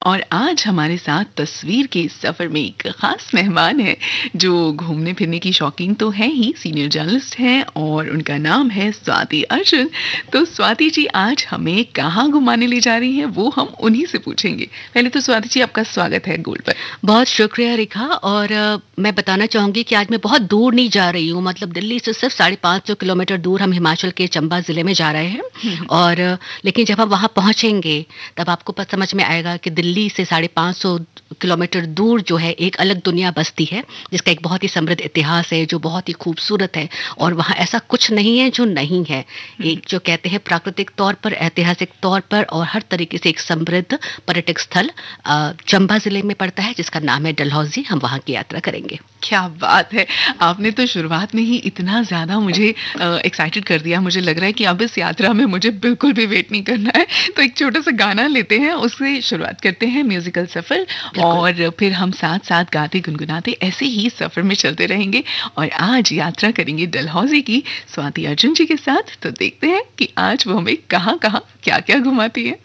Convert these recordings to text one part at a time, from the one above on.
और आज हमारे साथ तस्वीर के इस सफ़र में एक ख़ास मेहमान है, जो घूमने फिरने की शौकीन तो हैं ही, सीनियर जर्नलिस्ट हैं और उनका नाम है स्वाति अर्जुन। तो स्वाति जी आज हमें कहाँ घुमाने ले जा रही हैं, वो हम उन्हीं से पूछेंगे। पहले तो स्वाति जी आपका स्वागत है गोल्ड पर। बहुत शुक्रिया रेखा। और मैं बताना चाहूँगी कि आज मैं बहुत दूर नहीं जा रही हूँ, मतलब दिल्ली से सिर्फ 550 किलोमीटर दूर हम हिमाचल के चंबा ज़िले में जा रहे हैं। और लेकिन जब हम वहाँ पहुँचेंगे तब आपको समझ में आएगा कि दिल्ली से 550 किलोमीटर दूर जो है एक अलग दुनिया बसती है, जिसका एक बहुत ही समृद्ध इतिहास है, जो बहुत ही खूबसूरत है। और वहाँ ऐसा कुछ नहीं है जो नहीं है। एक जो कहते हैं प्राकृतिक तौर पर, ऐतिहासिक तौर पर और हर तरीके से एक समृद्ध पर्यटक स्थल चंबा ज़िले में पड़ता है, जिसका नाम है डलहौजी। हम वहाँ की यात्रा करेंगे। क्या बात है! आपने तो शुरुआत में ही इतना ज़्यादा मुझे एक्साइटेड कर दिया। मुझे लग रहा है कि अब इस यात्रा में मुझे बिल्कुल भी वेट नहीं करना है। तो एक छोटा-सा गाना लेते हैं, उससे शुरुआत करते हैं म्यूज़िकल सफ़र और फिर हम साथ-साथ गाते गुनगुनाते ऐसे ही सफ़र में चलते रहेंगे और आज यात्रा करेंगे डलहौजी की स्वाति अर्जुन जी के साथ। तो देखते हैं कि आज वो हमें कहाँ-कहाँ, क्या-क्या घुमाती हैं।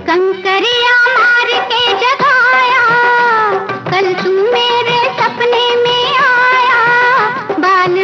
कंकरिया मार के जगाया, कल तू मेरे सपने में आया, बाल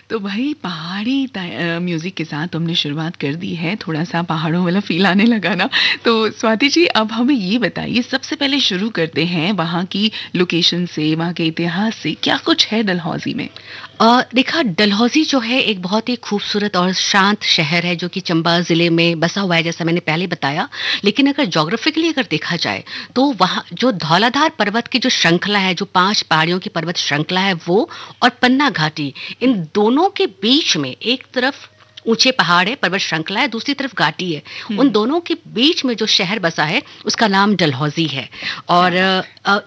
तो भाई पहाड़ी म्यूज़िक के साथ हमने शुरुआत कर दी है, थोड़ा-सा पहाड़ों वाला फ़ील आने लगा ना। तो स्वाति जी, अब हमें ये बताइए, सबसे पहले शुरू करते हैं वहाँ की लोकेशन से, वहाँ के इतिहास से, क्या कुछ है डलहौज़ी में? देखा, डलहौज़ी जो है एक बहुत ही खूबसूरत और शांत शहर है जो कि चंबा ज़िले में बसा हुआ है, जैसा मैंने पहले बताया। लेकिन अगर ज्योग्राफिकली अगर देखा जाए तो वहाँ जो धौलाधार पर्वत की जो श्रृंखला है, जो 5 पहाड़ियों की पर्वत श्रृंखला है वो, और पन्ना घाटी, इन दोनों के बीच में एक तरफ ऊंचे पहाड़ है, पर्वत श्रृंखला है, दूसरी तरफ घाटी है। उन दोनों के बीच में जो शहर बसा है उसका नाम डलहौज़ी है। और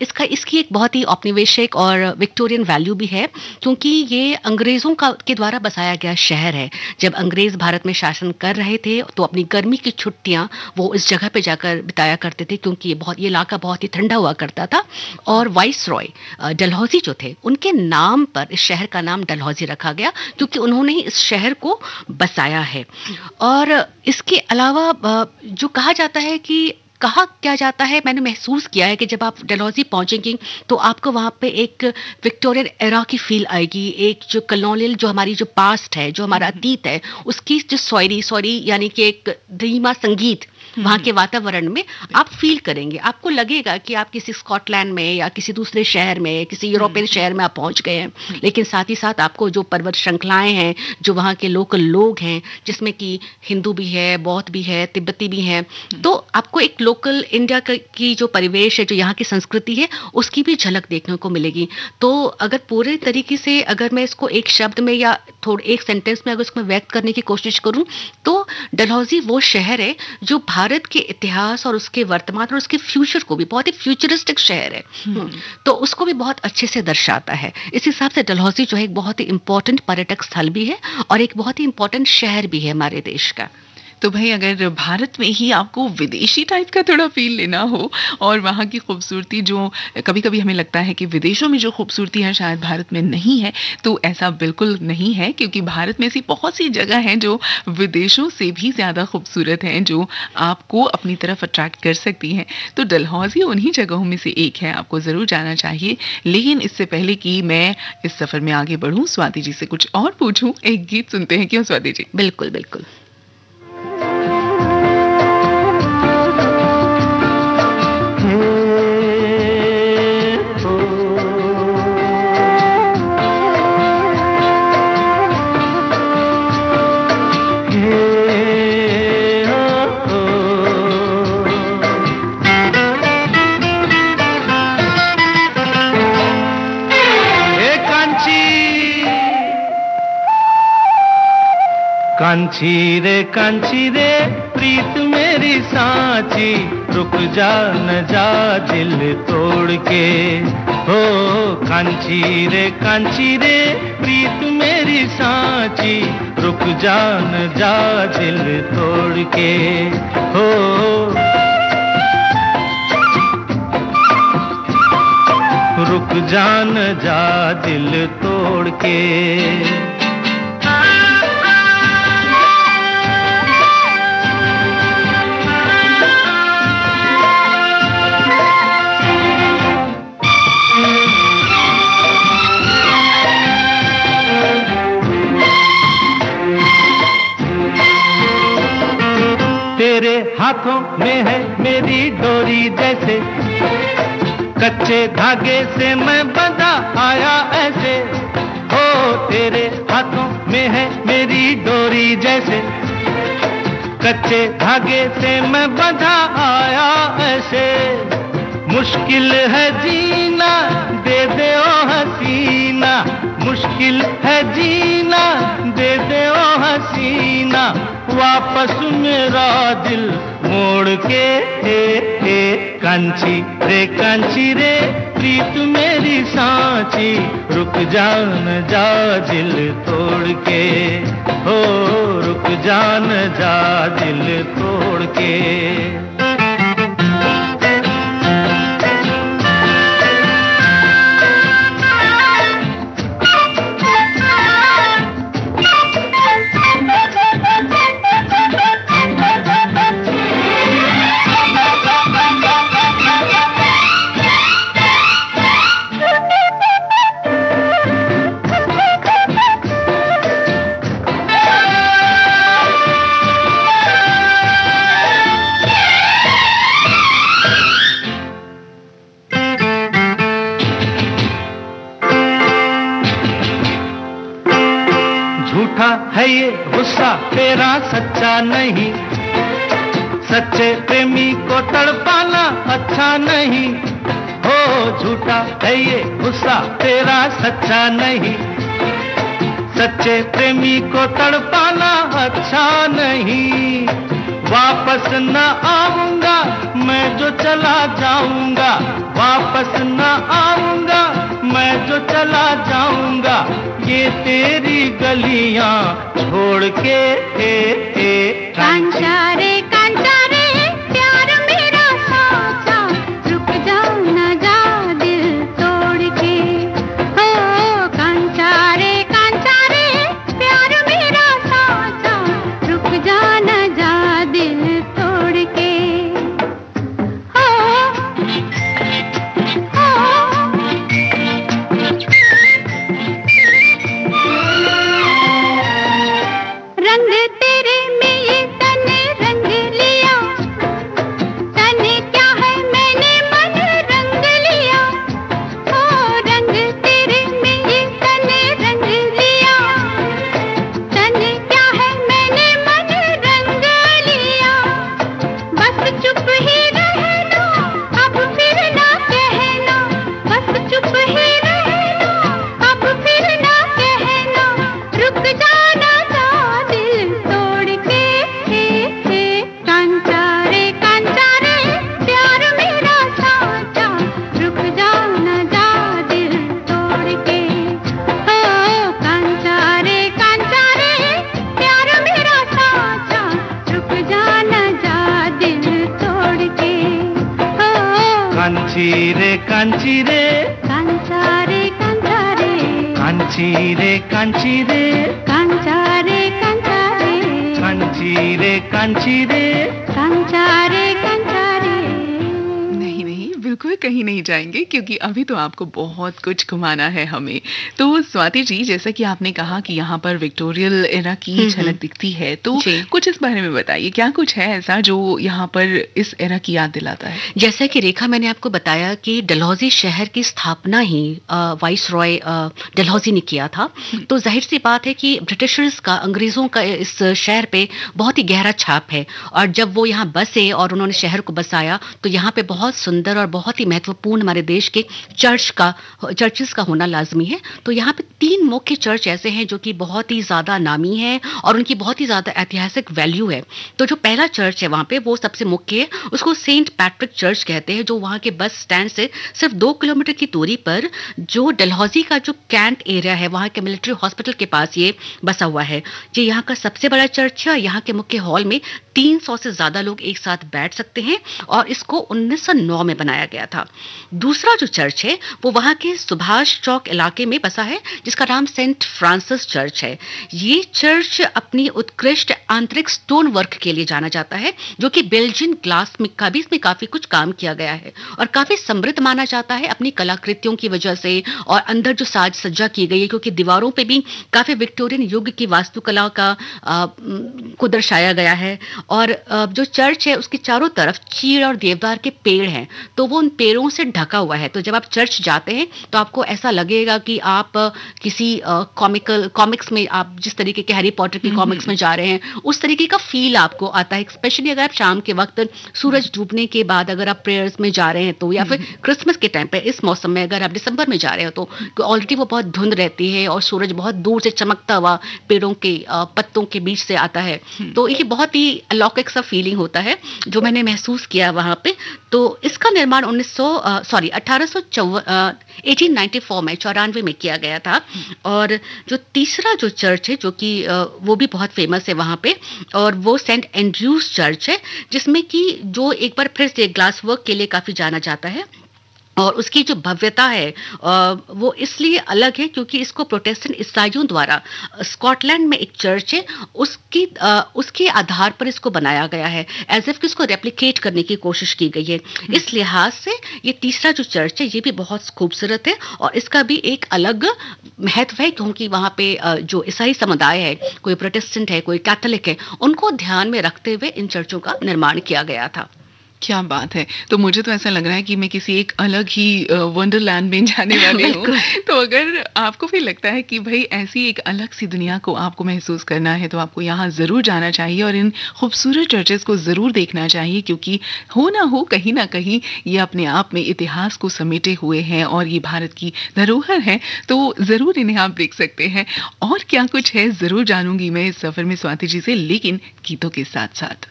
इसकी एक बहुत ही औपनिवेशिक और विक्टोरियन वैल्यू भी है, क्योंकि ये अंग्रेज़ों के द्वारा बसाया गया शहर है। जब अंग्रेज़ भारत में शासन कर रहे थे तो अपनी गर्मी की छुट्टियां वो इस जगह पे जाकर बिताया करते थे, क्योंकि ये इलाका बहुत ही ठंडा हुआ करता था। और वाइस रॉय डलहौज़ी जो थे, उनके नाम पर इस शहर का नाम डलहौज़ी रखा गया, क्योंकि उन्होंने ही इस शहर को बसाया है। और इसके अलावा जो कहा जाता है कि कहा क्या जाता है, मैंने महसूस किया है कि जब आप डलहौज़ी पहुंचेंगे तो आपको वहाँ पे एक विक्टोरियन एरा की फील आएगी। एक जो कॉलोनियल, जो हमारी जो पास्ट है, जो हमारा अतीत है, उसकी जो सॉरी यानी कि एक धीमा संगीत वहाँ के वातावरण में आप फील करेंगे। आपको लगेगा कि आप किसी स्कॉटलैंड में या किसी दूसरे शहर में, किसी यूरोपियन शहर में आप पहुँच गए हैं। लेकिन साथ ही साथ आपको जो पर्वत श्रृंखलाएं हैं, जो वहाँ के लोकल लोग हैं, जिसमें कि हिंदू भी है, बौद्ध भी है, तिब्बती भी हैं, तो आपको एक लोकल इंडिया की जो परिवेश है, जो यहाँ की संस्कृति है, उसकी भी झलक देखने को मिलेगी। तो अगर पूरे तरीके से अगर मैं इसको एक शब्द में या एक सेंटेंस में अगर उसको व्यक्त करने की कोशिश करूँ, तो डलहौज़ी वो शहर है जो भारत के इतिहास और उसके वर्तमान और उसके फ्यूचर को भी, बहुत ही फ्यूचरिस्टिक शहर है, तो उसको भी बहुत अच्छे से दर्शाता है। इस हिसाब से डलहौज़ी जो है एक बहुत ही इंपॉर्टेंट पर्यटक स्थल भी है और एक बहुत ही इंपॉर्टेंट शहर भी है हमारे देश का। तो भाई, अगर भारत में ही आपको विदेशी टाइप का थोड़ा फील लेना हो और वहाँ की खूबसूरती, जो कभी-कभी हमें लगता है कि विदेशों में जो खूबसूरती है शायद भारत में नहीं है, तो ऐसा बिल्कुल नहीं है, क्योंकि भारत में ऐसी बहुत सी जगह हैं जो विदेशों से भी ज़्यादा खूबसूरत हैं, जो आपको अपनी तरफ अट्रैक्ट कर सकती हैं। तो डलहौज़ी उन्हीं जगहों में से एक है, आपको ज़रूर जाना चाहिए। लेकिन इससे पहले कि मैं इस सफ़र में आगे बढ़ूँ, स्वाति जी से कुछ और पूछूँ, एक गीत सुनते हैं, क्यों स्वाति जी? बिल्कुल, बिल्कुल। कांची रे प्रीत मेरी सांची, रुक जा न जा दिल तोड़ के। हो कांची रे प्रीत मेरी सांची, रुक जा न जा दिल तोड़ के। हो रुक जा न जा दिल तोड़ के। तेरे हाथों में है मेरी डोरी जैसे, कच्चे धागे से मैं बंधा आया ऐसे। हो तेरे हाथों में है मेरी डोरी जैसे, कच्चे धागे से मैं बंधा आया ऐसे। मुश्किल है जीना दे दे ओ हसीना, मुश्किल है जीना दे दे ओ हसीना, वापस मेरा दिल मोड़ के। कांची रे प्रीत मेरी सांची, रुक जा न जा दिल तोड़ के। हो रुक जा न जा दिल तोड़ के। झूठा है ये गुस्सा तेरा सच्चा नहीं, सच्चे प्रेमी को तड़पाना अच्छा नहीं। हो झूठा है ये गुस्सा तेरा सच्चा नहीं, सच्चे प्रेमी को तड़पाना अच्छा नहीं। वापस न आऊंगा मैं जो चला जाऊंगा, वापस न आऊंगा मैं जो चला जाऊंगा, ये तेरी गलियां छोड़ के। कांचा रे प्यार मेरा साचा, रुक जा न जा दिल तोड़ के। हो कांचा रे प्यार मेरा साचा, रुक जा न जा दिल तोड़ के। हो रंग तेरे में ये तन रंग लिया, तन क्या है मैंने मन रंग लिया। ओ रंग तेरे में ये तन रंग लिया, तन क्या है मैंने मन रंग लिया। बस चुप ही रहना अब फिर ना कहना, बस चुप ही रहना अब फिर ना कहना, रुक जाना जा दिल तोड़ के। कांचा रे प्यार मेरा साचा, रुक जा न जा दिल तोड़ के। ओ कांचा रे प्यार मेरा साचा, रुक जा न जा दिल तोड़ के। ओ कांची रे कांचा रे कांची रे कांचा रे कांची रे कांची रे। कांचा रे नहीं नहीं, बिल्कुल कहीं नहीं जाएंगे क्योंकि अभी तो आपको बहुत कुछ घुमाना है हमें। तो स्वाति जी, जैसा कि आपने कहा कि यहाँ पर विक्टोरियल एरा की झलक दिखती है, तो जी। कुछ इस बारे में बताइए, क्या कुछ है ऐसा जो यहाँ पर इस एरा की याद दिलाता है? जैसा कि रेखा मैंने आपको बताया कि डलहौजी शहर की स्थापना ही वाइस रॉय डलहौजी ने किया था, तो जाहिर सी बात है कि ब्रिटिशर्स का, अंग्रेजों का इस शहर पे बहुत ही गहरा छाप है। और जब वो यहाँ बसे और उन्होंने शहर को बसाया, तो यहाँ पे बहुत सुंदर और बहुत ही महत्वपूर्ण हमारे देश के चर्चेस का होना लाजमी है। तो यहाँ पे 3 मुख्य चर्च ऐसे हैं जो कि बहुत ही ज़्यादा नामी हैं और उनकी बहुत ही ज़्यादा ऐतिहासिक वैल्यू है। तो जो पहला चर्च है वहाँ पे, वो सबसे मुख्य है, उसको सेंट पैट्रिक चर्च कहते हैं, जो वहाँ के बस स्टैंड से सिर्फ 2 किलोमीटर की दूरी पर, जो डलहौजी का जो कैंट एरिया है, वहाँ के मिलिट्री हॉस्पिटल के पास ये बसा हुआ है। ये यहाँ का सबसे बड़ा चर्च है और यहाँ के मुख्य हॉल में 300 से ज़्यादा लोग एक साथ बैठ सकते हैं और इसको 1909 में बनाया गया था। दूसरा जो चर्च है वो वहाँ के सुभाष चौक इलाके में बसा है, जिसका नाम सेंट फ्रांसिस चर्च है। ये चर्च अपनी उत्कृष्ट आंतरिक स्टोन वर्क के लिए जाना जाता है, जो कि बेल्जियन ग्लास में का भी इसमें काफ़ी कुछ काम किया गया है और काफ़ी समृद्ध माना जाता है अपनी कलाकृतियों की वजह से। और अंदर जो साज सज्जा की गई है, क्योंकि दीवारों पे भी काफ़ी विक्टोरियन युग की वास्तुकला को दर्शाया गया है। और जो चर्च है उसके चारों तरफ चीड़ और देवदार के पेड़ हैं, तो वो उन पेड़ों से ढका हुआ है। तो जब आप चर्च जाते हैं तो आपको ऐसा लगेगा कि आप किसी कॉमिक्स में, आप जिस तरीके के हैरी पॉटर की कॉमिक्स में जा रहे हैं, उस तरीके का फील आपको आता है। स्पेशली अगर आप शाम के वक्त सूरज डूबने के बाद अगर आप प्रेयर्स में जा रहे हैं तो, या फिर क्रिसमस के टाइम पे इस मौसम में अगर आप दिसंबर में जा रहे हो तो ऑलरेडी वो बहुत धुंध रहती है और सूरज बहुत दूर से चमकता हुआ पेड़ों के पत्तों के बीच से आता है। तो ये बहुत ही अलौकिक सा फीलिंग होता है जो मैंने महसूस किया वहाँ पे। तो इसका निर्माण 1894 में 94 में किया गया था। और जो तीसरा जो चर्च है, जो कि वो भी बहुत फेमस है वहाँ पे, और वो सेंट एंड्रयूज चर्च है, जिसमें कि जो एक बार फिर से ग्लास वर्क के लिए काफ़ी जाना जाता है। और उसकी जो भव्यता है वो इसलिए अलग है क्योंकि इसको प्रोटेस्टेंट ईसाइयों द्वारा स्कॉटलैंड में एक चर्च है उसके आधार पर इसको बनाया गया है, एज इफ कि इसको रेप्लिकेट करने की कोशिश की गई है। इस लिहाज से ये तीसरा जो चर्च है ये भी बहुत खूबसूरत है और इसका भी एक अलग महत्व है, क्योंकि वहाँ पे जो ईसाई समुदाय है, कोई प्रोटेस्टेंट है, कोई कैथोलिक है, उनको ध्यान में रखते हुए इन चर्चों का निर्माण किया गया था। क्या बात है! तो मुझे तो ऐसा लग रहा है कि मैं किसी एक अलग ही वंडरलैंड में जाने वाली हूँ। बिल्कुल। तो अगर आपको भी लगता है कि भई ऐसी एक अलग-सी दुनिया को आपको महसूस करना है, तो आपको यहाँ ज़रूर जाना चाहिए और इन खूबसूरत चर्चेज़ को ज़रूर देखना चाहिए, क्योंकि हो ना हो, कहीं न कहीं ये अपने आप में इतिहास को समेटे हुए हैं और ये भारत की धरोहर है, तो ज़रूर इन्हें आप देख सकते हैं। और क्या कुछ है, ज़रूर जानूँगी मैं इस सफ़र में स्वाति जी से, लेकिन गीतों के साथ-साथ।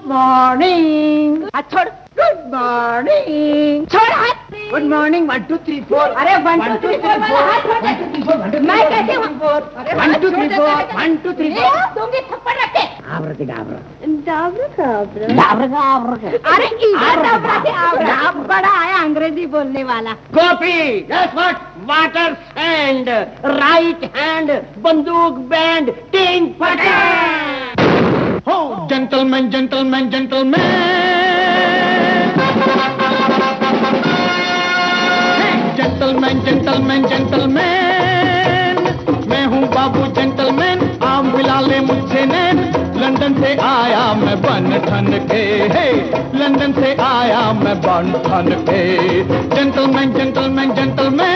मॉर्निंग छोड़ गुड मॉर्निंग छोड़ हाथ गुड मॉर्निंग 1 2 3 4 अरे 1 2 3 4 मैं कैसे हूँ 1 2 3 4 1 2 3 4 दूंगी थप्पड़ रखे डाबरा अरे डाबरा बड़ा आया अंग्रेजी बोलने वाला coffee yes what water sand right hand बंदूक बैंड टीन फटे हो gentleman gentleman gentleman gentleman gentleman gentleman मैं हूँ बाबू जेंटलमैन आम मिला ले मुझसे नैन लंदन से आया मैं बन ठन के हे लंदन से आया मैं बन ठन के जेंटलमैन जेंटलमैन जेंटलमैन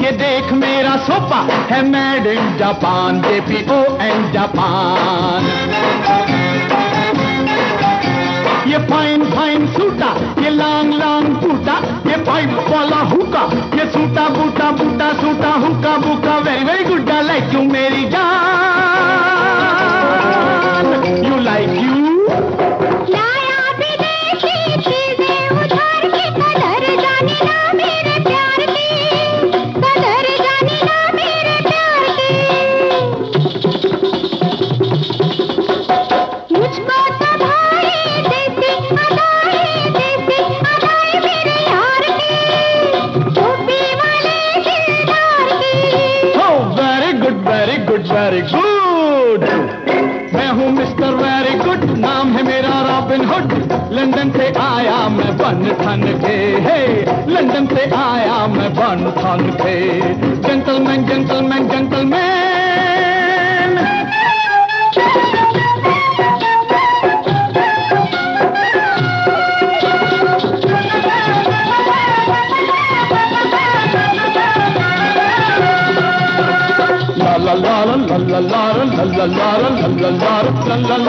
ये देख मेरा सोफा है made in Japan JPON Japan ये फाइन फाइन सूटा ये लॉन्ग लॉन्ग बूटा ये पाइप वाला हुक्का ये सूटा बूटा बूटा सूटा हुक्का बुक्का very very good I like you मेरी जान you like you very good मैं हूँ मिस्टर वेरी गुड नाम है मेरा रॉबिन हुड लंदन से आया मैं बन ठन के हे लंदन से आया मैं बन ठन के gentleman gentleman gentleman la la la la la la la la la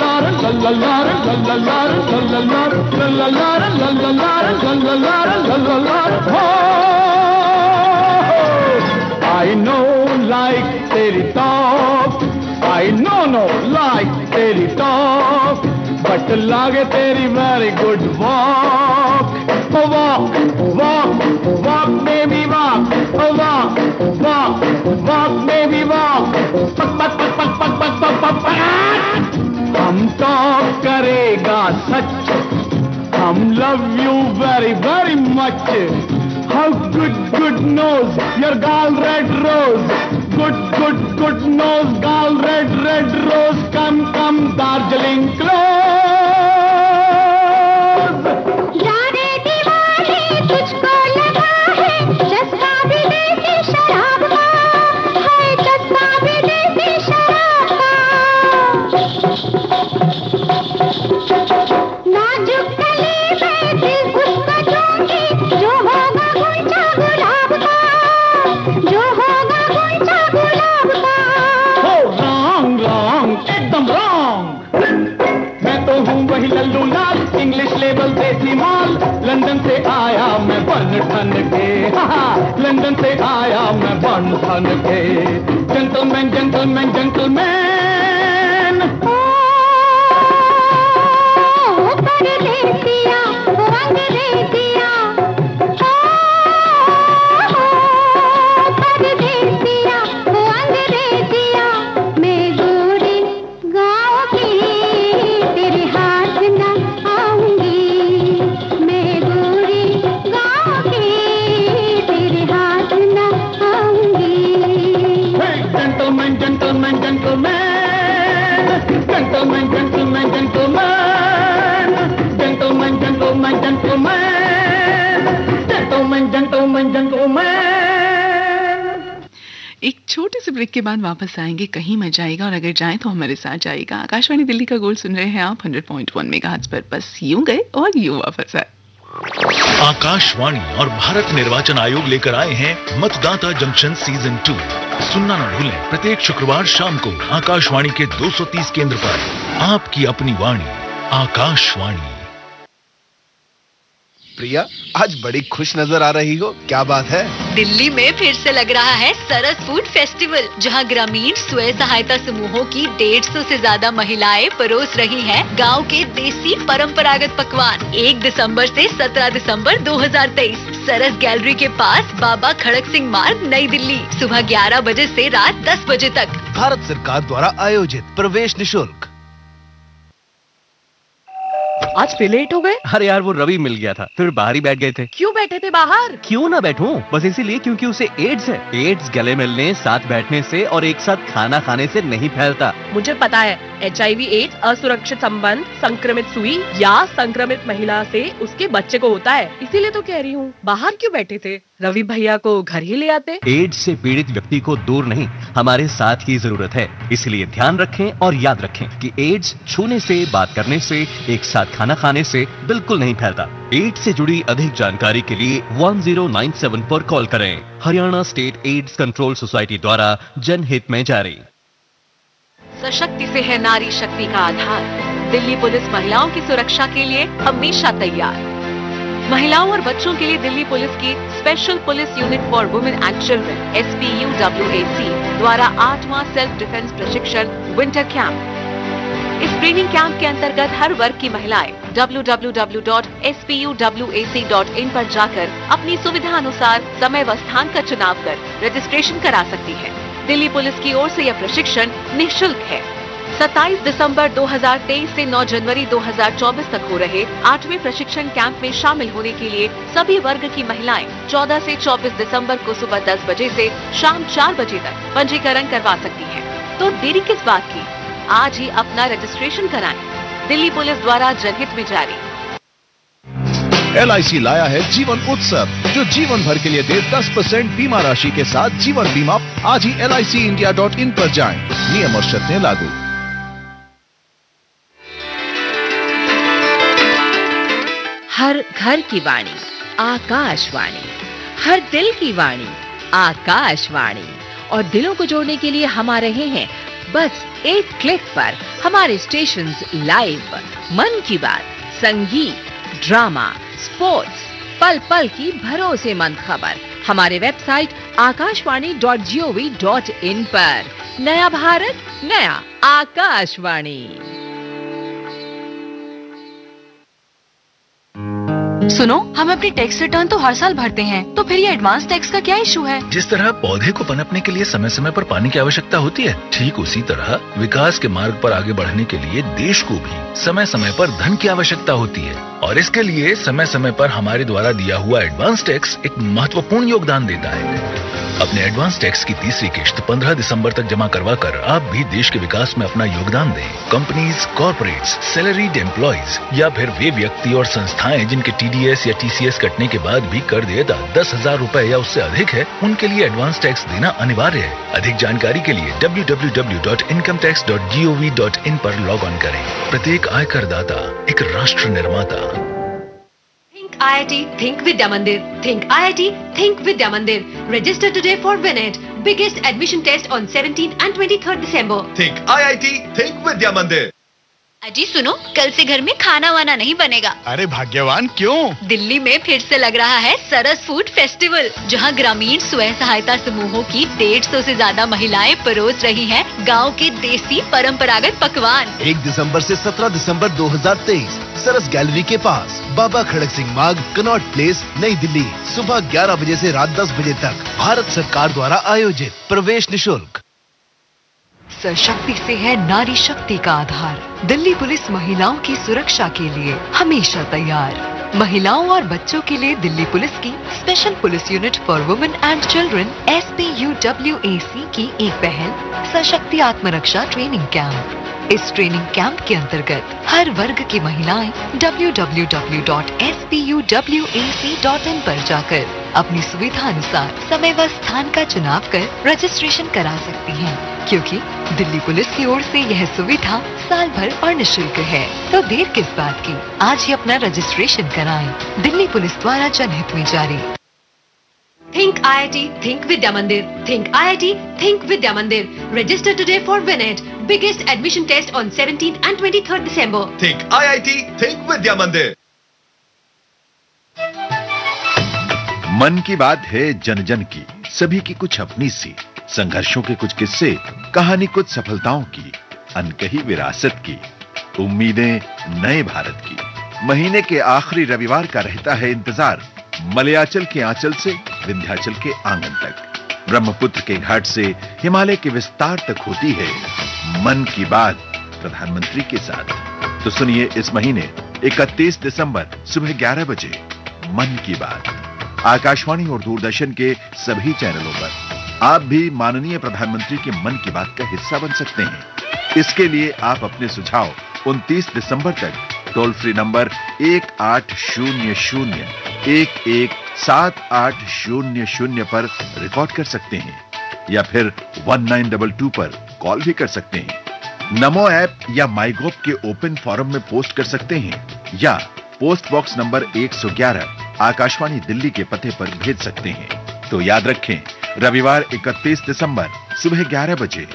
la la la I know like तेरी talk I know no like तेरी talk but लागे तेरी very good walk walk walk walk baby walk walk walk walk baby walk हम talk करेगा सच हम love you very very much how good good knows your girl red rose good good good knows girl red red rose come come Darjeeling close जाने दीवाने तुझको लगा है चस्का भी देसी शराब का है चस्का भी देसी शराब का नाजुक कली में दिल उसका दूंगी जो होगा गुंजा गुलाब का जो होगा गुंजा गुलाब अवेलेबल देसी माल, लंदन से आया मैं बन ठन के, लंदन से आया मैं बन ठन के। जेंटलमैन जेंटलमैन जेंटलमैन, परदेसिया वो अंग्रेजिया, परदेसिया वो अंग्रेजिया, मैं गोरी गाँव की तेरे हाथ न आऊंगी, मैं गोरी गाँव की तेरे हाथ न आऊंगी। Gentleman gentleman gentleman, gentleman gentleman gentleman, gentleman gentleman gentleman, gentleman gentleman gentleman. एक छोटे से ब्रेक के बाद वापस आएंगे, कहीं मत जाएगा और अगर जाएं तो हमारे साथ जाएगा। आकाशवाणी दिल्ली का गोल्ड सुन रहे हैं आप 100.1 मेगाहर्ट्ज पर। बस यूं गए और यूं वापस आए। आकाशवाणी और भारत निर्वाचन आयोग लेकर आए हैं मतदाता जंक्शन सीजन 2। सुनना न भूलें प्रत्येक शुक्रवार शाम को आकाशवाणी के 230 केंद्र पर आपकी अपनी वाणी आकाशवाणी। प्रिया, आज बड़ी खुश नजर आ रही हो, क्या बात है? दिल्ली में फिर से लग रहा है सरस फूड फेस्टिवल, जहां ग्रामीण स्वयं सहायता समूहों की 150 से ज्यादा महिलाएं परोस रही हैं गांव के देसी परंपरागत पकवान। 1 दिसंबर से 17 दिसंबर 2023 सरस गैलरी के पास, बाबा खड़क सिंह मार्ग, नई दिल्ली। सुबह 11 बजे से रात 10 बजे तक। भारत सरकार द्वारा आयोजित, प्रवेश निशुल्क। आज फिर लेट हो गए? अरे यार, वो रवि मिल गया था, फिर बाहर ही बैठ गए थे। क्यों बैठे थे बाहर? क्यों ना बैठूं, बस इसीलिए क्योंकि उसे एड्स है। एड्स गले मिलने, साथ बैठने से और एक साथ खाना खाने से नहीं फैलता। मुझे पता है, HIV एड्स असुरक्षित संबंध, संक्रमित सुई या संक्रमित महिला से उसके बच्चे को होता है। इसीलिए तो कह रही हूँ, बाहर क्यों बैठे थे? रवि भैया को घर ही ले आते। एड्स से पीड़ित व्यक्ति को दूर नहीं, हमारे साथ की जरूरत है। इसलिए ध्यान रखें और याद रखें कि एड्स छूने से, बात करने से, एक साथ खाना खाने से बिल्कुल नहीं फैलता। एड्स से जुड़ी अधिक जानकारी के लिए 1097 पर कॉल करें। Haryana state AIDS control society द्वारा जनहित में जारी। सशक्ति से है नारी शक्ति का आधार। दिल्ली पुलिस महिलाओं की सुरक्षा के लिए हमेशा तैयार। महिलाओं और बच्चों के लिए दिल्ली पुलिस की special police unit for women and children SPUWAC द्वारा 8वां सेल्फ डिफेंस प्रशिक्षण विंटर कैंप। इस ट्रेनिंग कैंप के अंतर्गत हर वर्ग की महिलाएं www.spuwac.in पर जाकर अपनी सुविधा अनुसार समय व स्थान का चुनाव कर रजिस्ट्रेशन करा सकती है। दिल्ली पुलिस की ओर से यह प्रशिक्षण निःशुल्क है। 27 दिसंबर 2023 से 9 जनवरी 2024 तक हो रहे 8वें प्रशिक्षण कैंप में शामिल होने के लिए सभी वर्ग की महिलाएं 14 से 24 दिसंबर को सुबह 10 बजे से शाम 4 बजे तक पंजीकरण करवा सकती हैं। तो देरी किस बात की, आज ही अपना रजिस्ट्रेशन कराएं। दिल्ली पुलिस द्वारा जनहित में जारी। LIC लाया है जीवन उत्सव, जो जीवन भर के लिए दे 10% बीमा राशि के साथ जीवन बीमा। आज ही LICindia.in पर जाएं। नियम और शर्तें लागू। हर घर की वाणी आकाशवाणी, हर दिल की वाणी आकाशवाणी। और दिलों को जोड़ने के लिए हम आ रहे हैं बस एक क्लिक पर। हमारे स्टेशंस लाइव, मन की बात, संगीत, ड्रामा, स्पोर्ट्स, पल पल की भरोसेमंद खबर हमारे वेबसाइट akashwani.gov.in पर। नया भारत, नया आकाशवाणी। सुनो, हम अपनी टैक्स रिटर्न तो हर साल भरते हैं, तो फिर ये एडवांस टैक्स का क्या इशू है? जिस तरह पौधे को पनपने के लिए समय समय पर पानी की आवश्यकता होती है, ठीक उसी तरह विकास के मार्ग पर आगे बढ़ने के लिए देश को भी समय समय पर धन की आवश्यकता होती है। और इसके लिए समय समय पर हमारे द्वारा दिया हुआ एडवांस टैक्स एक महत्वपूर्ण योगदान देता है। अपने एडवांस टैक्स की तीसरी किश्त 15 दिसंबर तक जमा करवा कर आप भी देश के विकास में अपना योगदान दें। कंपनीज, कॉर्पोरेट्स, सैलरीड एम्प्लॉइज या फिर वे व्यक्ति और संस्थाएं जिनके TDS या TCS कटने के बाद भी कर देयता 10,000 रुपए या उससे अधिक है, उनके लिए एडवांस टैक्स देना अनिवार्य है। अधिक जानकारी के लिए www.incometax.gov.in पर लॉग ऑन करें। प्रत्येक आयकर दाता एक राष्ट्र निर्माता। IIT Think Vidya Mandir. Think IIT Think Vidya Mandir. Register today for WinIt. Biggest admission test on 17th and 23rd December. Think IIT, think Vidya Mandir. अजी सुनो, कल से घर में खाना वाना नहीं बनेगा। अरे भाग्यवान क्यों? दिल्ली में फिर से लग रहा है सरस फूड फेस्टिवल, जहां ग्रामीण स्वयं सहायता समूहों की 150 से ज्यादा महिलाएं परोस रही हैं गांव के देसी परंपरागत पकवान। 1 दिसंबर से 17 दिसंबर 2023 सरस गैलरी के पास, बाबा खड़क सिंह मार्ग, कनॉट प्लेस, नई दिल्ली। सुबह 11 बजे से रात 10 बजे तक। भारत सरकार द्वारा आयोजित। प्रवेश निःशुल्क। सशक्ति से है नारी शक्ति का आधार। दिल्ली पुलिस महिलाओं की सुरक्षा के लिए हमेशा तैयार। महिलाओं और बच्चों के लिए दिल्ली पुलिस की special police unit for women and children SPUWAC की एक पहल सशक्ति आत्मरक्षा ट्रेनिंग कैंप। इस ट्रेनिंग कैंप के अंतर्गत हर वर्ग की महिलाएं www.SPUWAC.in पर जाकर अपनी सुविधा अनुसार समय व स्थान का चुनाव कर रजिस्ट्रेशन करा सकती हैं, क्योंकि दिल्ली पुलिस की ओर से यह सुविधा साल भर और निःशुल्क है। तो देर किस बात की, आज ही अपना रजिस्ट्रेशन कराएं। दिल्ली पुलिस द्वारा जनहित में जारी। Think IIT, think Vidya Mandir. Think IIT, think Vidya Mandir. Register today for WinEd, biggest admission test on 17th and 23rd December. Think IIT, think Vidya Mandir. मन की बात है जन जन की, सभी की कुछ अपनी सी, संघर्षों के कुछ किस्से, कहानी कुछ सफलताओं की, अनकही विरासत की, उम्मीदें नए भारत की। महीने के आखिरी रविवार का रहता है इंतजार, मलयाचल के आंचल से विंध्याचल के आंगन तक, ब्रह्मपुत्र के घाट से हिमालय के विस्तार तक होती है मन की बात प्रधानमंत्री के साथ। तो सुनिए इस महीने 31 दिसंबर सुबह 11 बजे मन की बात आकाशवाणी और दूरदर्शन के सभी चैनलों पर। आप भी माननीय प्रधानमंत्री के मन की बात का हिस्सा बन सकते हैं। इसके लिए आप अपने सुझाव 29 दिसंबर तक टोल फ्री नंबर 1800-117800 पर रिकॉर्ड कर सकते हैं, या फिर 1922 पर कॉल भी कर सकते हैं। नमो ऐप या माईगोव के ओपन फोरम में पोस्ट कर सकते हैं, या post box number 111 Akashvani Delhi के पते पर भेज सकते हैं। तो याद रखें, रविवार 31 दिसंबर सुबह 11 बजे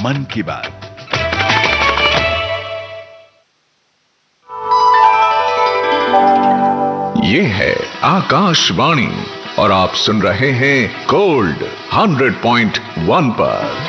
मन की बात। ये है आकाशवाणी और आप सुन रहे हैं गोल्ड 100.1 पर।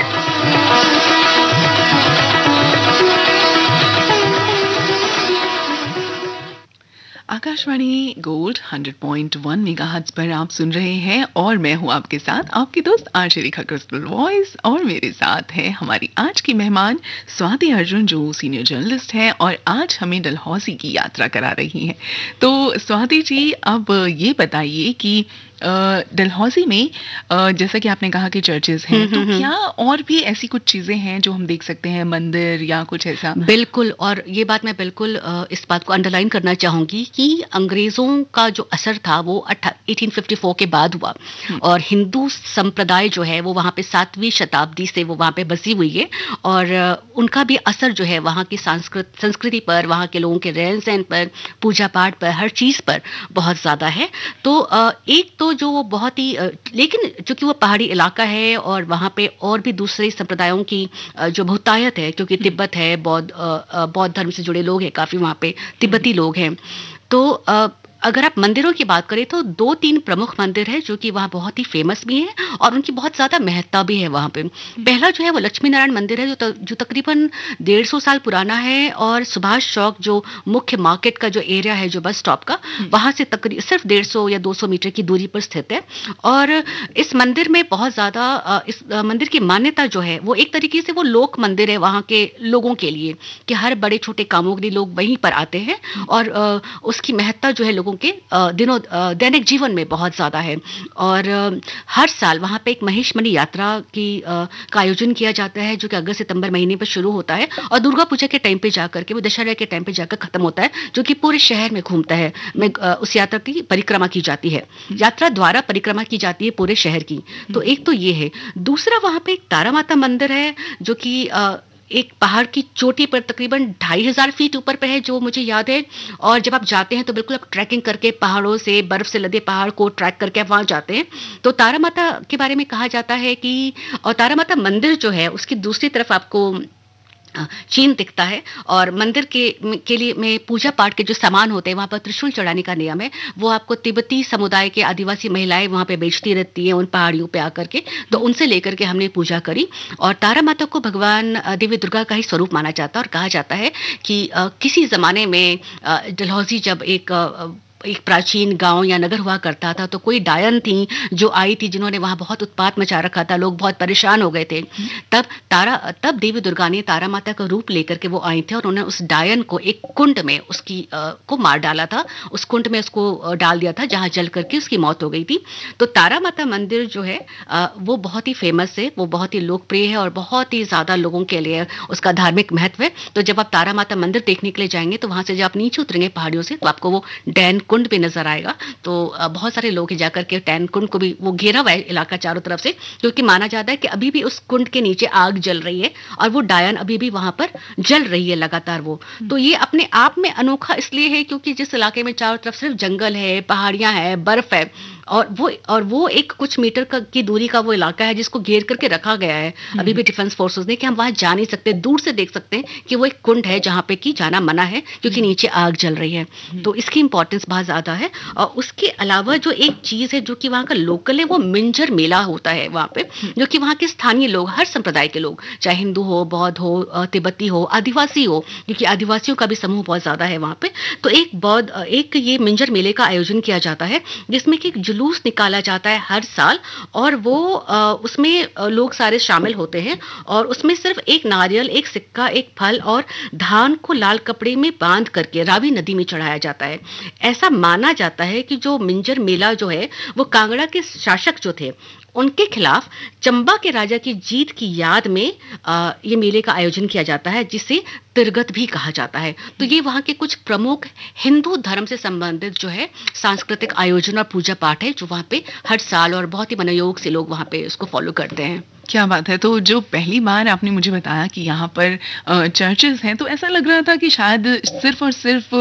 आकाशवाणी गोल्ड 100.1 मेगाहर्ट्ज पर आप सुन रहे हैं, और मैं हूं आपके साथ आपकी दोस्त आरजे रेखा क्रिस्टल वॉइस, और मेरे साथ है हमारी आज की मेहमान स्वाति अर्जुन, जो सीनियर जर्नलिस्ट है और आज हमें डलहौजी की यात्रा करा रही हैं। तो स्वाति जी, अब ये बताइए कि डलहौजी में जैसा कि आपने कहा कि चर्चेस हैं, तो क्या और भी ऐसी कुछ चीजें हैं जो हम देख सकते हैं, मंदिर या कुछ ऐसा? बिल्कुल, और ये बात मैं बिल्कुल इस बात को अंडरलाइन करना चाहूंगी कि अंग्रेजों का जो असर था वो 1854 के बाद हुआ, और हिंदू संप्रदाय जो है वो वहाँ पे 7वीं शताब्दी से वो वहाँ पे बसी हुई है, और उनका भी असर जो है वहाँ की संस्कृति पर, वहाँ के लोगों के रहन सहन पर, पूजा पाठ पर, हर चीज़ पर बहुत ज़्यादा है। तो एक तो जो वो बहुत ही, लेकिन चूंकि वो पहाड़ी इलाका है और वहाँ पे और भी दूसरे संप्रदायों की जो बहुतायत है, क्योंकि तिब्बत है, बौद्ध धर्म से जुड़े लोग हैं काफ़ी वहाँ पे, तिब्बती लोग हैं। तो अगर आप मंदिरों की बात करें तो 2-3 प्रमुख मंदिर है जो कि वहाँ बहुत ही फेमस भी हैं और उनकी बहुत ज़्यादा महत्ता भी है वहाँ पे। पहला जो है वो लक्ष्मी नारायण मंदिर है जो तकरीबन 150 साल पुराना है, और सुभाष चौक जो मुख्य मार्केट का जो एरिया है, जो बस स्टॉप का, वहाँ से तकरीबन सिर्फ 150 या 200 मीटर की दूरी पर स्थित है। और इस मंदिर में बहुत ज़्यादा, इस मंदिर की मान्यता जो है वो एक तरीके से वो लोक मंदिर है वहाँ के लोगों के लिए, कि हर बड़े छोटे कामों के लिए लोग वहीं पर आते हैं, और उसकी महत्ता जो है लोगों के दैनिक जीवन में बहुत ज़्यादा है। और हर साल वहाँ पे एक महेशमणि यात्रा का आयोजन किया जाता है, जो कि अगस्त सितंबर महीने पर शुरू होता है और दुर्गा पूजा के टाइम पे जाकर के, वो दशहरा के टाइम पे जाकर खत्म होता है, जो कि पूरे शहर में घूमता है। उस यात्रा की परिक्रमा की जाती है, यात्रा द्वारा परिक्रमा की जाती है पूरे शहर की। तो एक तो ये है। दूसरा, वहाँ पे एक तारा माता मंदिर है जो कि एक पहाड़ की चोटी पर तकरीबन 2500 फीट ऊपर पे है, जो मुझे याद है। और जब आप जाते हैं तो बिल्कुल आप ट्रैकिंग करके पहाड़ों से, बर्फ से लदे पहाड़ को ट्रैक करके आप वहाँ जाते हैं। तो तारा माता के बारे में कहा जाता है कि, और तारा माता मंदिर जो है उसकी दूसरी तरफ आपको चिन्ह दिखता है। और मंदिर के लिए में पूजा पाठ के जो सामान होते हैं, वहाँ पर त्रिशूल चढ़ाने का नियम है, वो आपको तिब्बती समुदाय के आदिवासी महिलाएं वहाँ पे बेचती रहती हैं उन पहाड़ियों पे आकर के, तो उनसे लेकर के हमने पूजा करी। और तारा माता को भगवान देवी दुर्गा का ही स्वरूप माना जाता है, और कहा जाता है कि किसी जमाने में डलहौजी जब एक प्राचीन गांव या नगर हुआ करता था, तो कोई डायन थी जो आई थी, जिन्होंने वहां बहुत उत्पात मचा रखा था, लोग बहुत परेशान हो गए थे। तब देवी दुर्गा ने तारा माता का रूप लेकर के वो आई थे, और उन्होंने उस डायन को एक कुंड में उसकी को मार डाला था, उस कुंड में उसको डाल दिया था जहां जल करके उसकी मौत हो गई थी। तो तारा माता मंदिर जो है वो बहुत ही फेमस है, वो बहुत ही लोकप्रिय है, और बहुत ही ज्यादा लोगों के लिए उसका धार्मिक महत्व है। तो जब आप तारा माता मंदिर देखने के लिए जाएंगे, तो वहां से जब आप नीचे उतरेंगे पहाड़ियों से, तो आपको वो डैन कुंड भी नजर आएगा। तो बहुत सारे लोग जाकर के टैन कुंड को भी, वो घेरा हुआ है इलाका चारों तरफ से, क्योंकि माना जाता है कि अभी भी उस कुंड के नीचे आग जल रही है, और वो डायन अभी भी वहां पर जल रही है लगातार वो। तो ये अपने आप में अनोखा इसलिए है क्योंकि जिस इलाके में चारों तरफ सिर्फ जंगल है, पहाड़ियां है, बर्फ है, और वो एक कुछ मीटर की दूरी का वो इलाका है जिसको घेर करके रखा गया है अभी भी डिफेंस फोर्सेस ने, कि हम वहां जा नहीं सकते, दूर से देख सकते हैं कि वो एक कुंड है जहां पे कि जाना मना है क्योंकि नीचे आग जल रही है। तो इसकी इंपॉर्टेंस बहुत ज्यादा है। और उसके अलावा जो एक चीज है जो कि वहां का लोकल है, वो मिंजर मेला होता है वहां पे, जो कि वहां के स्थानीय लोग, हर संप्रदाय के लोग, चाहे हिंदू हो, बौद्ध हो, तिब्बती हो, आदिवासी हो, क्योंकि आदिवासियों का भी समूह बहुत ज्यादा है वहां पे। तो एक ये मिंजर मेले का आयोजन किया जाता है, जिसमें कि जुलूस निकाला जाता है हर साल, और वो उसमें लोग सारे शामिल होते हैं, और उसमें सिर्फ एक नारियल, एक सिक्का, एक फल और धान को लाल कपड़े में बांध करके रावी नदी में चढ़ाया जाता है। ऐसा माना जाता है कि जो मिंजर मेला जो है, वो कांगड़ा के शासक जो थे उनके खिलाफ चंबा के राजा की जीत की याद में ये मेले का आयोजन किया जाता है, जिसे तिरगत भी कहा जाता है। तो ये वहाँ के कुछ प्रमुख हिंदू धर्म से संबंधित जो है सांस्कृतिक आयोजन और पूजा पाठ है, जो वहाँ पे हर साल और बहुत ही मनोयोग से लोग वहाँ पे उसको फॉलो करते हैं। क्या बात है। तो जो पहली बार आपने मुझे बताया कि यहाँ पर चर्चेस हैं, तो ऐसा लग रहा था कि शायद सिर्फ और सिर्फ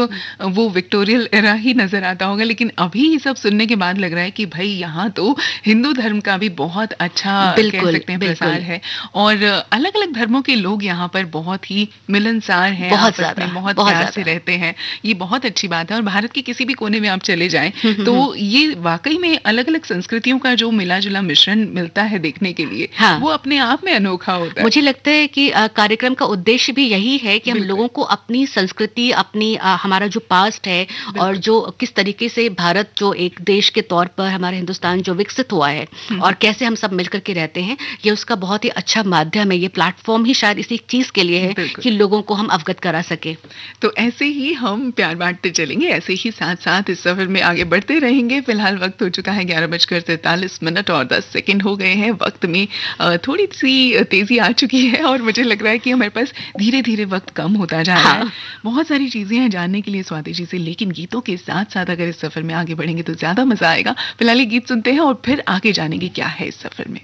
वो विक्टोरियल एरा ही नजर आता होगा, लेकिन अभी ये सब सुनने के बाद लग रहा है कि भाई यहाँ तो हिंदू धर्म का भी बहुत अच्छा कह सकते हैं प्रसार है, और अलग अलग धर्मों के लोग यहाँ पर बहुत ही मिलनसार हैं, बहुत प्यार से रहते हैं। ये बहुत अच्छी बात है। और भारत के किसी भी कोने में आप चले जाएं तो ये वाकई में अलग अलग संस्कृतियों का जो मिला जुला मिश्रण मिलता है देखने के लिए, वो अपने आप में अनोखा होता है। मुझे लगता है कि कार्यक्रम का उद्देश्य भी यही है कि हम लोगों को अपनी संस्कृति, अपनी हमारा जो पास्ट है, और जो किस तरीके से भारत जो एक देश के तौर पर हमारा हिंदुस्तान जो विकसित हुआ है, और कैसे हम सब मिलकर के रहते हैं, ये उसका बहुत ही अच्छा माध्यम है। ये प्लेटफॉर्म ही शायद इसी चीज के लिए है कि लोगों को हम अवगत करा सके। तो ऐसे ही हम प्यार बांटते चलेंगे, ऐसे ही साथ साथ इस सफर में आगे बढ़ते रहेंगे। फिलहाल वक्त हो चुका है 11:43 और 10 सेकंड हो गए हैं। वक्त में थोड़ी सी तेजी आ चुकी है, और मुझे लग रहा है कि हमारे पास धीरे धीरे वक्त कम होता जा रहा है। बहुत सारी चीजें हैं जानने के लिए स्वाति जी से, लेकिन गीतों के साथ साथ अगर इस सफर में आगे बढ़ेंगे तो ज्यादा मजा आएगा। फिलहाल गीत सुनते हैं और फिर आगे जानेंगे क्या है इस सफर में।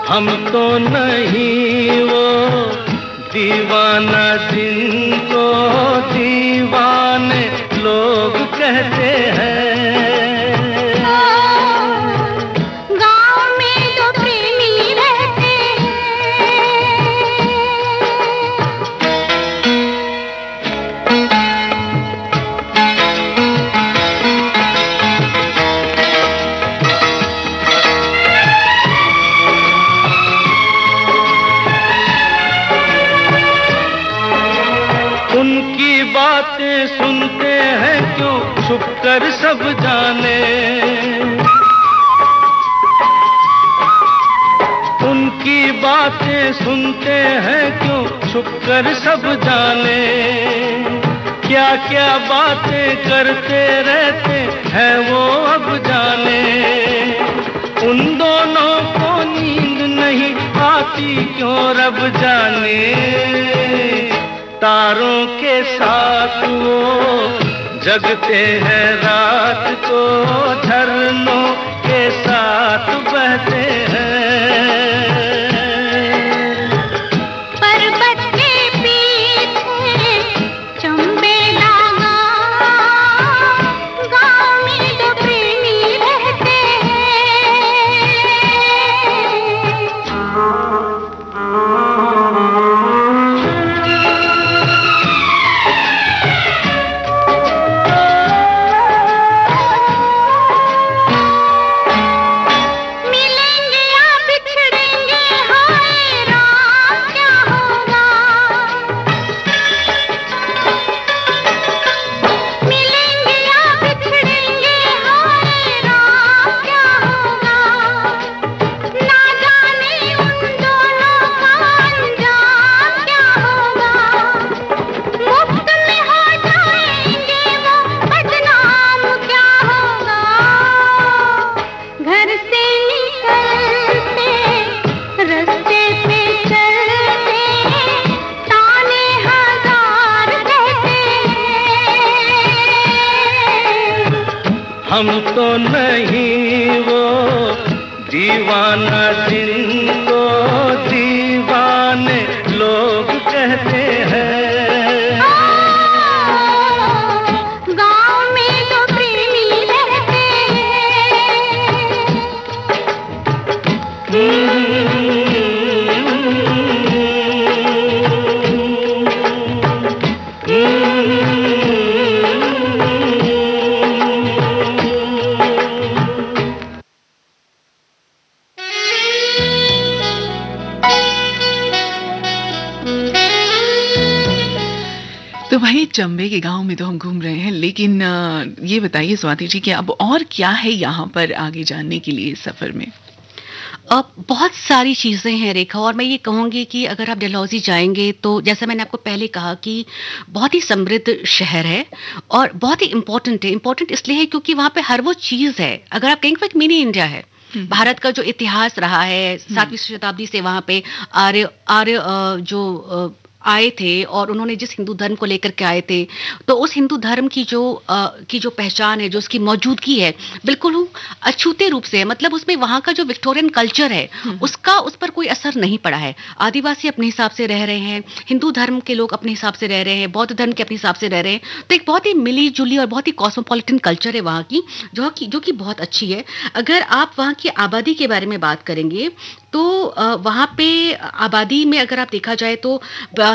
हम तो नहीं वो दीवाना जिनको दीवाने लोग कहते हैं। सुनते हैं क्यों छुप कर सब जाने, की बातें सुनते हैं क्यों छुप कर सब जाने, क्या क्या बातें करते रहते हैं वो अब जाने। उन दोनों को नींद नहीं आती क्यों रब जाने, तारों के साथ वो जगते हैं रात को, झरनों के साथ बहते हैं। पर्वत के पीछे चंबे नागा, गाँव में दो प्रेमी रहते मिलेंगे या बिछड़ेंगे, हाय राम क्या होगा। मिलेंगे या बिछड़ेंगे, हाय राम क्या होगा। ना जाने उन दोनों का अंजाम क्या होगा। मुफ्त में हो जाएंगे वो बदनाम क्या होगा। घर से निकलते रास्ते पे चलते ताने हजार कहते हैं। हम तो नहीं वो दीवाना जिनको दीवाने लोग कहते हैं। गाँव में दो प्रेमी रहते तो भाई चंबे के गांव में तो हम घूम रहे हैं, लेकिन ये बताइए स्वाति जी कि अब और क्या है यहाँ पर आगे जानने के लिए इस सफर में? अब बहुत सारी चीज़ें हैं रेखा, और मैं ये कहूँगी कि अगर आप डलहौजी जाएंगे तो जैसा मैंने आपको पहले कहा कि बहुत ही समृद्ध शहर है और बहुत ही इम्पोर्टेंट है। इम्पोर्टेंट इसलिए है क्योंकि वहाँ पे हर वो चीज़ है, अगर आप कहेंगे एक मिनी इंडिया है। भारत का जो इतिहास रहा है, 7वीं शताब्दी से वहाँ पे आर्य आर्य जो आए थे और उन्होंने जिस हिंदू धर्म को लेकर के आए थे, तो उस हिंदू धर्म की जो पहचान है, जो उसकी मौजूदगी है, बिल्कुल अछूते रूप से है। मतलब उसमें वहाँ का जो विक्टोरियन कल्चर है उसका उस पर कोई असर नहीं पड़ा है। आदिवासी अपने हिसाब से रह रहे हैं, हिंदू धर्म के लोग अपने हिसाब से रह रहे हैं, बौद्ध धर्म के अपने हिसाब से रह रहे हैं। तो एक बहुत ही मिली जुली और बहुत ही कॉस्मोपॉलिटन कल्चर है वहाँ की, जो कि बहुत अच्छी है। अगर आप वहाँ की आबादी के बारे में बात करेंगे तो वहाँ पे आबादी में अगर आप देखा जाए तो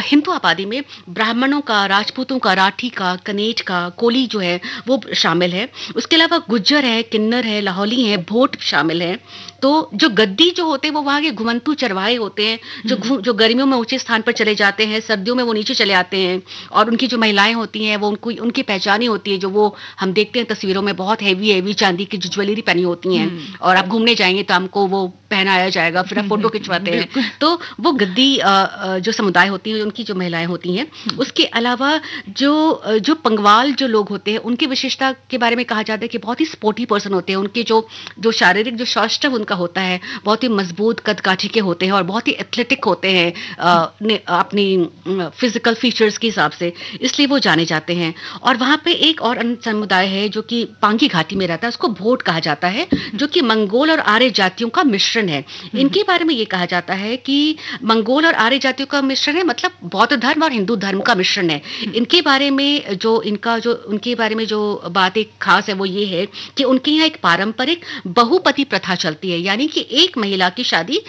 हिंदू आबादी में ब्राह्मणों का, राजपूतों का, राठी का, कनेट का, कोली जो है वो शामिल है। उसके अलावा गुज्जर है, किन्नर है, लाहौली है, भोट शामिल है। तो जो गद्दी जो होते हैं वो वहाँ के घुमंतू चरवाहे होते हैं, जो गर्मियों में ऊंचे स्थान पर चले जाते हैं, सर्दियों में वो नीचे चले आते हैं। और उनकी जो महिलाएं होती हैं वो उनकी पहचान ही होती है, जो वो हम देखते हैं तस्वीरों में, बहुत हैवी चांदी की जो ज्वेलरी पहनी होती हैं। और आप घूमने जाएंगे तो हमको वो पहनाया जाएगा, फिर आप फोटो खिंचवाते हैं। तो वो गद्दी जो समुदाय होती है, उनकी जो महिलाएं होती हैं। उसके अलावा जो पंगवाल जो लोग होते हैं, उनकी विशेषता के बारे में कहा जाता है कि बहुत ही स्पोर्टी पर्सन होते हैं। उनके जो शारीरिक जो सौष्ठव उनका होता है, बहुत ही मजबूत कद काठी के होते हैं और बहुत ही एथलेटिक होते हैं अपनी फिजिकल फीचर्स के हिसाब से, इसलिए वो जाने जाते हैं। और वहाँ पे एक और अन्य समुदाय है जो कि पांगी घाटी में रहता है, उसको भोट कहा जाता है, जो कि मंगोल और आर्य जातियों का मिश्रण है। इनके बारे में ये कहा जाता है कि मंगोल और आर्य जातियों का मिश्रण है, मतलब बौद्ध धर्म और हिंदू धर्म का मिश्रण है। इनके बारे में उनके बारे में जो बात एक खास है वो ये है कि उनके यहाँ एक पारंपरिक बहुपति प्रथा चलती है, यानी कि एक महिला की शादी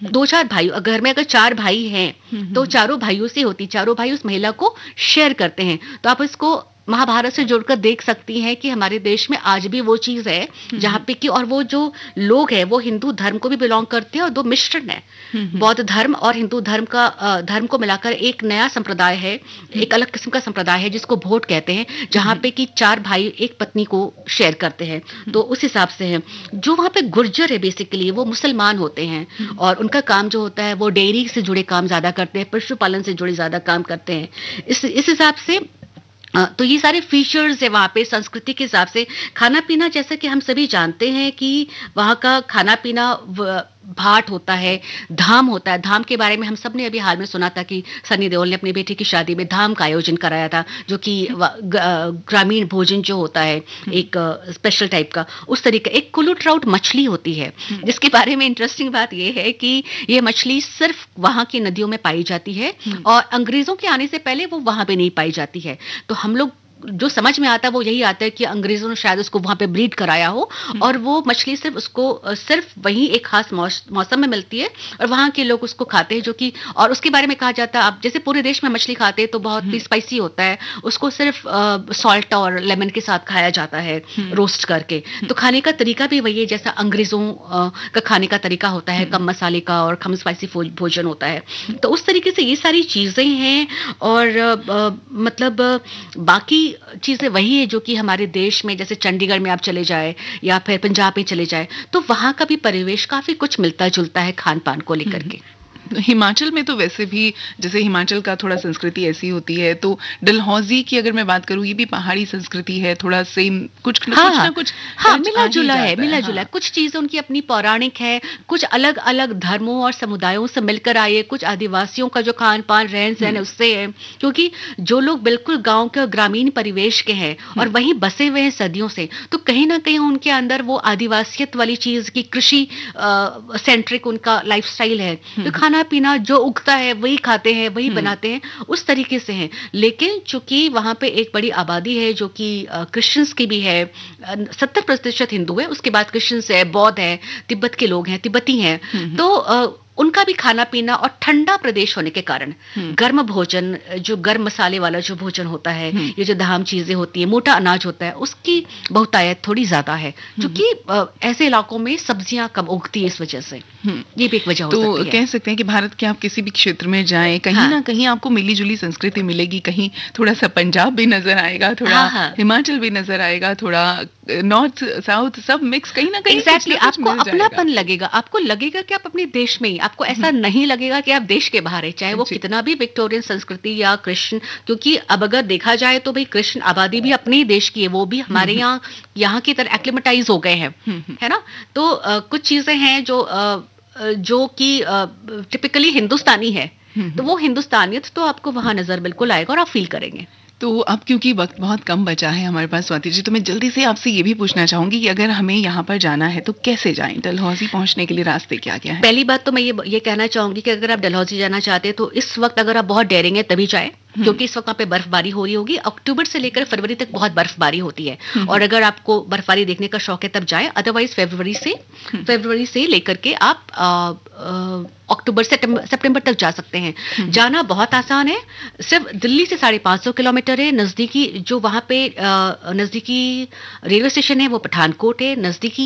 2-4 भाई, घर में अगर 4 भाई हैं तो चारों भाइयों से होती, चारों भाई उस महिला को शेयर करते हैं। तो आप इसको महाभारत से जोड़कर देख सकती हैं कि हमारे देश में आज भी वो चीज है जहाँ पे कि, और वो जो लोग हैं वो हिंदू धर्म को भी बिलोंग करते हैं, और दो मिश्रण है, बौद्ध धर्म और हिंदू धर्म का धर्म को मिलाकर एक नया संप्रदाय है, एक अलग किस्म का संप्रदाय है जिसको भोट कहते हैं, जहाँ पे कि 4 भाई एक पत्नी को शेयर करते हैं। तो उस हिसाब से है। जो वहाँ पे गुर्जर है बेसिकली वो मुसलमान होते हैं, और उनका काम जो होता है वो डेयरी से जुड़े काम ज्यादा करते हैं, पशुपालन से जुड़े ज्यादा काम करते हैं। इस हिसाब से तो ये सारे फीचर्स है वहाँ पे संस्कृति के हिसाब से। खाना पीना जैसा कि हम सभी जानते हैं कि वहाँ का खाना पीना भाट होता है, धाम होता है। धाम के बारे में हम सब ने अभी हाल में सुना था कि सनी देओल ने अपनी बेटी की शादी में धाम का आयोजन कराया था, जो कि ग्रामीण भोजन जो होता है एक स्पेशल टाइप का, उस तरीके। एक कुल्लू ट्राउट मछली होती है जिसके बारे में इंटरेस्टिंग बात यह है कि ये मछली सिर्फ वहाँ की नदियों में पाई जाती है, और अंग्रेजों के आने से पहले वो वहाँ पे नहीं पाई जाती है। तो हम लोग जो समझ में आता है वो यही आता है कि अंग्रेजों ने शायद उसको वहां पे ब्रीड कराया हो, और वो मछली सिर्फ वहीं एक खास मौसम में मिलती है, और वहां के लोग उसको खाते हैं, जो कि, और उसके बारे में कहा जाता है, आप जैसे पूरे देश में मछली खाते हैं तो बहुत ही स्पाइसी होता है, उसको सिर्फ सॉल्ट और लेमन के साथ खाया जाता है, रोस्ट करके। तो खाने का तरीका भी वही है जैसा अंग्रेजों का खाने का तरीका होता है, कम मसाले का और कम स्पाइसी भोजन होता है। तो उस तरीके से ये सारी चीजें हैं, और मतलब बाकी चीजें वही है जो कि हमारे देश में, जैसे चंडीगढ़ में आप चले जाए या फिर पंजाब में चले जाए, तो वहां का भी परिवेश काफी कुछ मिलता जुलता है खान पान को लेकर के। हिमाचल में तो वैसे भी, जैसे हिमाचल का थोड़ा संस्कृति ऐसी होती है, तो डलहौजी की अगर मैं बात करूं, ये भी पहाड़ी संस्कृति है, थोड़ा सेम कुछ ना कुछ मिला जुला है। कुछ चीजें उनकी अपनी पौराणिक है, कुछ अलग अलग धर्मों और समुदायों से मिलकर आए, कुछ आदिवासियों का जो खान पान रहन सहन उससे है, क्योंकि जो लोग बिल्कुल गाँव के ग्रामीण परिवेश के हैं और वहीं बसे हुए हैं सदियों से, तो कहीं ना कहीं उनके अंदर वो आदिवासियत वाली चीज की कृषि सेंट्रिक उनका लाइफस्टाइल है। तो खाना पीना जो उगता है वही खाते हैं, वही बनाते हैं, उस तरीके से हैं। लेकिन चूंकि वहां पे एक बड़ी आबादी है जो कि क्रिश्चियंस की भी है, 70% हिंदू है, उसके बाद क्रिश्चियंस है, बौद्ध है, तिब्बत के लोग हैं, तिब्बती हैं, तो उनका भी खाना पीना, और ठंडा प्रदेश होने के कारण गर्म भोजन, जो गर्म मसाले वाला जो भोजन होता है, ये जो धाम चीजें होती है, मोटा अनाज होता है, उसकी बहुतायत थोड़ी ज्यादा है, क्योंकि ऐसे इलाकों में सब्जियां कम उगती है, इस वजह से ये भी एक वजह हो सकती है। तो कह सकते हैं कि भारत के आप किसी भी क्षेत्र में जाएं, कहीं ना कहीं आपको मिली जुली संस्कृति मिलेगी। कहीं थोड़ा सा पंजाब भी नजर आएगा, थोड़ा हिमाचल भी नजर आएगा, थोड़ा नॉर्थ साउथ सब मिक्स, कहीं ना कहीं एग्जैक्टली आपको अपनापन लगेगा। आपको लगेगा कि आप अपने देश में ही, आपको ऐसा नहीं लगेगा कि आप देश के बाहर है, चाहे वो कितना भी विक्टोरियन संस्कृति या क्रिश्चियन, क्योंकि अब अगर देखा जाए तो भाई क्रिश्चियन आबादी भी अपने ही देश की है, वो भी हमारे यहाँ की तरह एक्लिमेटाइज हो गए हैं, है ना। तो कुछ चीजें हैं जो कि टिपिकली हिंदुस्तानी है, तो वो हिंदुस्तानियत तो आपको वहां नजर बिल्कुल आएगा और आप फील करेंगे। तो अब क्योंकि वक्त बहुत कम बचा है हमारे पास स्वाति जी, तो मैं जल्दी से आपसे ये भी पूछना चाहूंगी कि अगर हमें यहाँ पर जाना है तो कैसे जाएं? डलहौजी पहुंचने के लिए रास्ते क्या क्या हैं? पहली बात तो मैं ये कहना चाहूंगी कि अगर आप डलहौजी जाना चाहते हैं तो इस वक्त अगर आप बहुत डेयरिंग है तभी जाएं, क्योंकि इस वक्त वहाँ पे बर्फबारी हो रही होगी। अक्टूबर से लेकर फरवरी तक बहुत बर्फबारी होती है, और अगर आपको बर्फबारी देखने का शौक है तब जाएं, अदरवाइज फरवरी से लेकर के आप अक्टूबर सितंबर तक जा सकते हैं। जाना बहुत आसान है, सिर्फ दिल्ली से 550 किलोमीटर है। नजदीकी जो वहाँ पे नजदीकी रेलवे स्टेशन है वो पठानकोट है, नजदीकी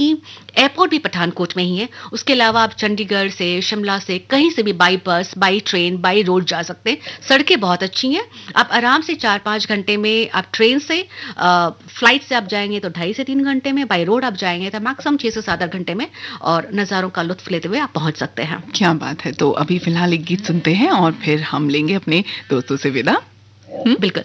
एयरपोर्ट भी पठानकोट में ही है। उसके अलावा आप चंडीगढ़ से, शिमला से, कहीं से भी by bus, by train, by road जा सकते हैं। सड़कें बहुत अच्छी हैं, आप आराम से 4-5 घंटे में, आप ट्रेन से, फ्लाइट से आप जाएंगे तो 2.5 से 3 घंटे में, बाई रोड आप जाएंगे तो मैक्सिमम 6 से 7 घंटे में, और नज़ारों का लुत्फ लेते हुए आप पहुंच सकते हैं। क्या बात है। तो अभी फिलहाल एक गीत सुनते हैं और फिर हम लेंगे अपने दोस्तों से विदा। बिल्कुल।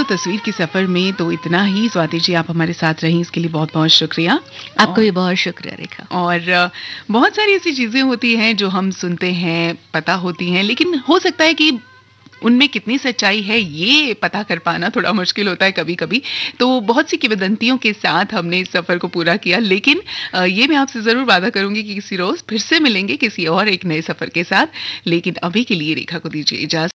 दोस्तों तस्वीर की सफर में तो इतना ही। स्वाति जी आप हमारे साथ रहीं, इसके लिए बहुत बहुत शुक्रिया। आपको भी बहुत शुक्रिया रेखा। और बहुत सारी ऐसी चीजें होती हैं जो हम सुनते हैं, पता होती हैं, लेकिन हो सकता है कि उनमें कितनी सच्चाई है ये पता कर पाना थोड़ा मुश्किल होता है कभी कभी। तो बहुत सी किंवदंतियों के साथ हमने इस सफ़र को पूरा किया, लेकिन ये मैं आपसे ज़रूर वादा करूंगी कि किसी रोज़ फिर से मिलेंगे किसी और एक नए सफ़र के साथ। लेकिन अभी के लिए रेखा को दीजिए इजाज़त।